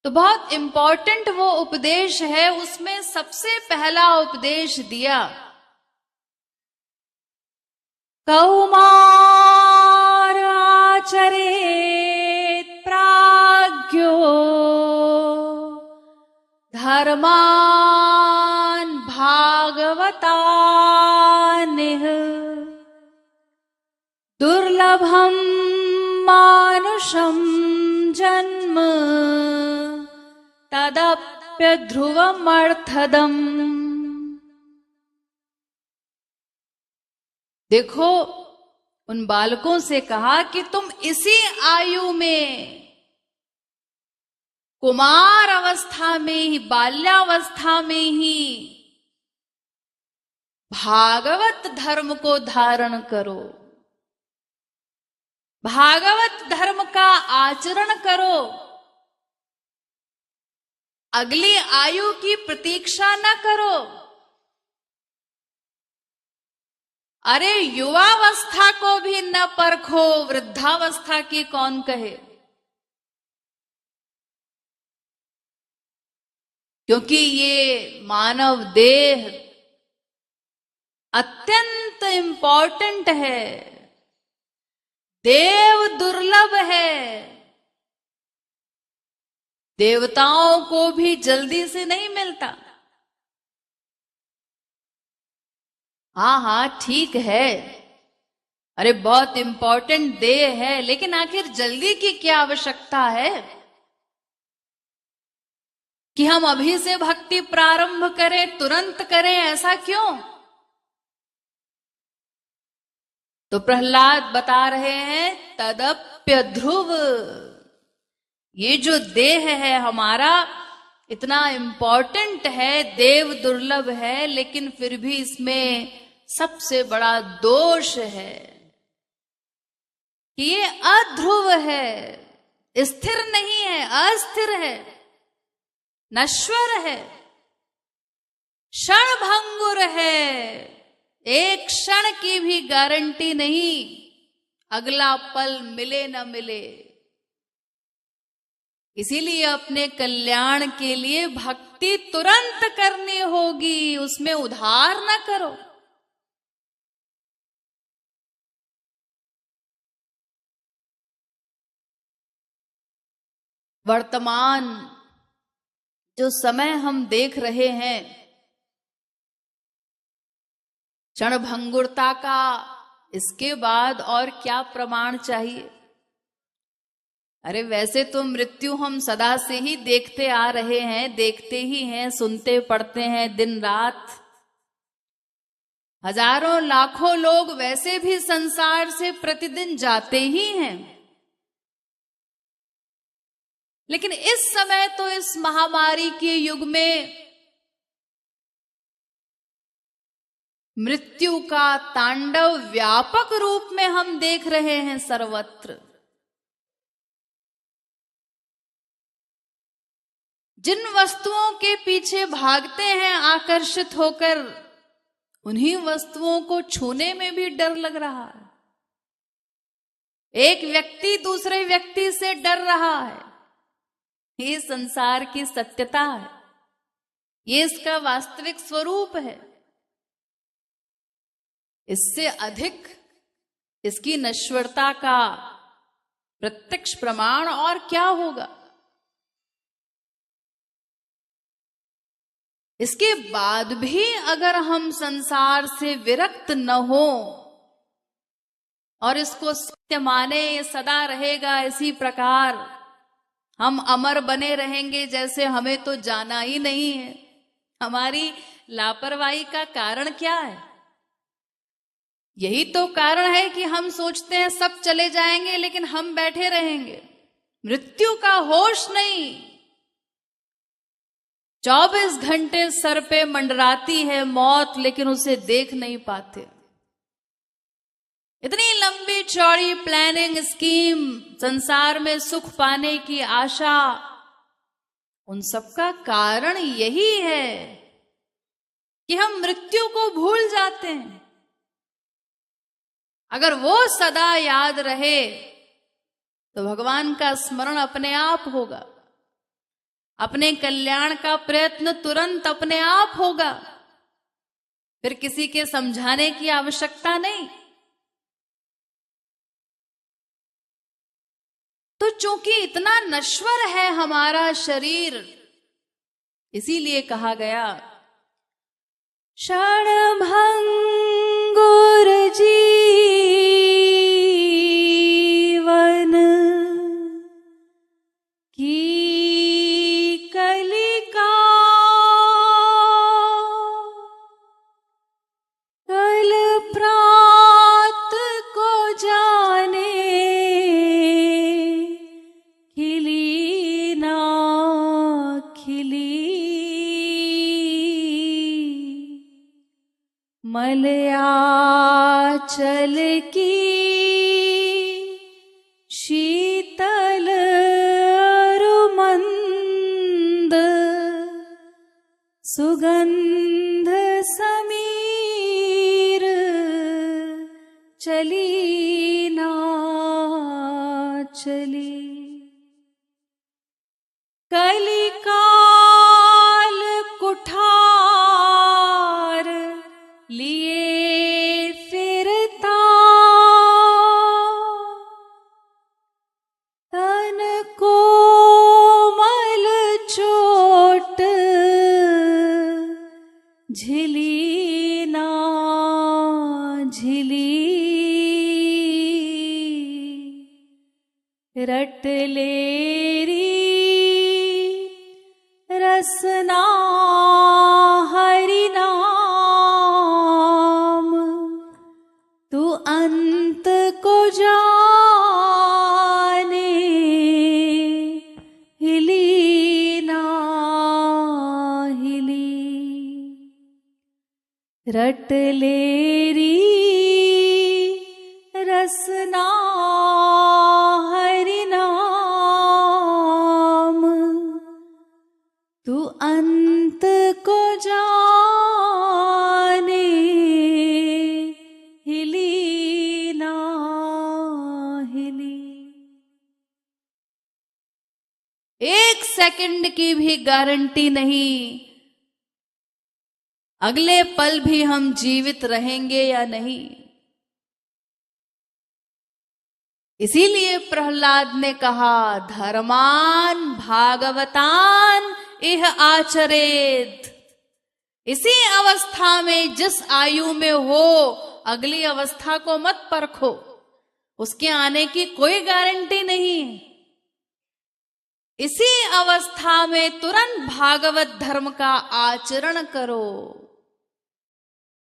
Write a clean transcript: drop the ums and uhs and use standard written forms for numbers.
तो बहुत इंपॉर्टेंट वो उपदेश है। उसमें सबसे पहला उपदेश दिया, कौमार आचरेत प्राज्ञो धर्मान भागवतानिह दुर्लभम मानुषम जन्म तदप्य ध्रुवमर्थदम। देखो, उन बालकों से कहा कि तुम इसी आयु में, कुमार अवस्था में ही, बाल्यावस्था में ही भागवत धर्म को धारण करो, भागवत धर्म का आचरण करो। अगली आयु की प्रतीक्षा न करो। अरे युवावस्था को भी न परखो, वृद्धावस्था की कौन कहे। क्योंकि ये मानव देह अत्यंत इंपॉर्टेंट है, देव दुर्लभ है। देवताओं को भी जल्दी से नहीं मिलता। हाँ हाँ ठीक है, अरे बहुत इंपॉर्टेंट देह है, लेकिन आखिर जल्दी की क्या आवश्यकता है कि हम अभी से भक्ति प्रारंभ करें, तुरंत करें, ऐसा क्यों? तो प्रहलाद बता रहे हैं, तदप्य ध्रुव, ये जो देह है हमारा इतना इंपॉर्टेंट है, देव दुर्लभ है, लेकिन फिर भी इसमें सबसे बड़ा दोष है कि ये अध्रुव है, स्थिर नहीं है, अस्थिर है, नश्वर है, क्षणभंगुर है। एक क्षण की भी गारंटी नहीं, अगला पल मिले न मिले। इसीलिए अपने कल्याण के लिए भक्ति तुरंत करनी होगी, उसमें उधार न करो। वर्तमान जो समय हम देख रहे हैं, क्षणभंगुरता का, इसके बाद और क्या प्रमाण चाहिए? अरे वैसे तो मृत्यु हम सदा से ही देखते आ रहे हैं, देखते ही हैं, सुनते पढ़ते हैं दिन रात। हजारों लाखों लोग वैसे भी संसार से प्रतिदिन जाते ही हैं। लेकिन इस समय तो, इस महामारी के युग में मृत्यु का तांडव व्यापक रूप में हम देख रहे हैं सर्वत्र। जिन वस्तुओं के पीछे भागते हैं आकर्षित होकर, उन्हीं वस्तुओं को छूने में भी डर लग रहा है। एक व्यक्ति दूसरे व्यक्ति से डर रहा है। ये संसार की सत्यता है, ये इसका वास्तविक स्वरूप है। इससे अधिक इसकी नश्वरता का प्रत्यक्ष प्रमाण और क्या होगा? इसके बाद भी अगर हम संसार से विरक्त न हो और इसको सत्य माने, सदा रहेगा इसी प्रकार, हम अमर बने रहेंगे जैसे हमें तो जाना ही नहीं है। हमारी लापरवाही का कारण क्या है? यही तो कारण है कि हम सोचते हैं सब चले जाएंगे, लेकिन हम बैठे रहेंगे। मृत्यु का होश नहीं, 24 घंटे सर पे मंडराती है मौत, लेकिन उसे देख नहीं पाते। इतनी लंबी चौड़ी प्लानिंग स्कीम, संसार में सुख पाने की आशा, उन सब का कारण यही है कि हम मृत्यु को भूल जाते हैं। अगर वो सदा याद रहे तो भगवान का स्मरण अपने आप होगा। अपने कल्याण का प्रयत्न तुरंत अपने आप होगा, फिर किसी के समझाने की आवश्यकता नहीं। तो चूंकि इतना नश्वर है हमारा शरीर, इसीलिए कहा गया क्षणभंगुर जीवन की कलिका, कल प्रात को जाने खिली ना खिली, मलयाचल की शीतल रुमंद, सुगंध समीर चली ना चली। कलिकाल कुठार लिए फिरता, तन कोमल चोट झिली ना झिली, रट लेरी रसना हरि नाम, तू अंत को जाने हिली ना हिली, रट लेरी रसना हरि नाम, तू अंत को जाने हिली ना हिली। एक सेकंड की भी गारंटी नहीं अगले पल भी हम जीवित रहेंगे या नहीं। इसीलिए प्रहलाद ने कहा धर्मान भागवतान इह आचरेत। इसी अवस्था में, जिस आयु में हो, अगली अवस्था को मत परखो, उसके आने की कोई गारंटी नहीं। इसी अवस्था में तुरंत भागवत धर्म का आचरण करो।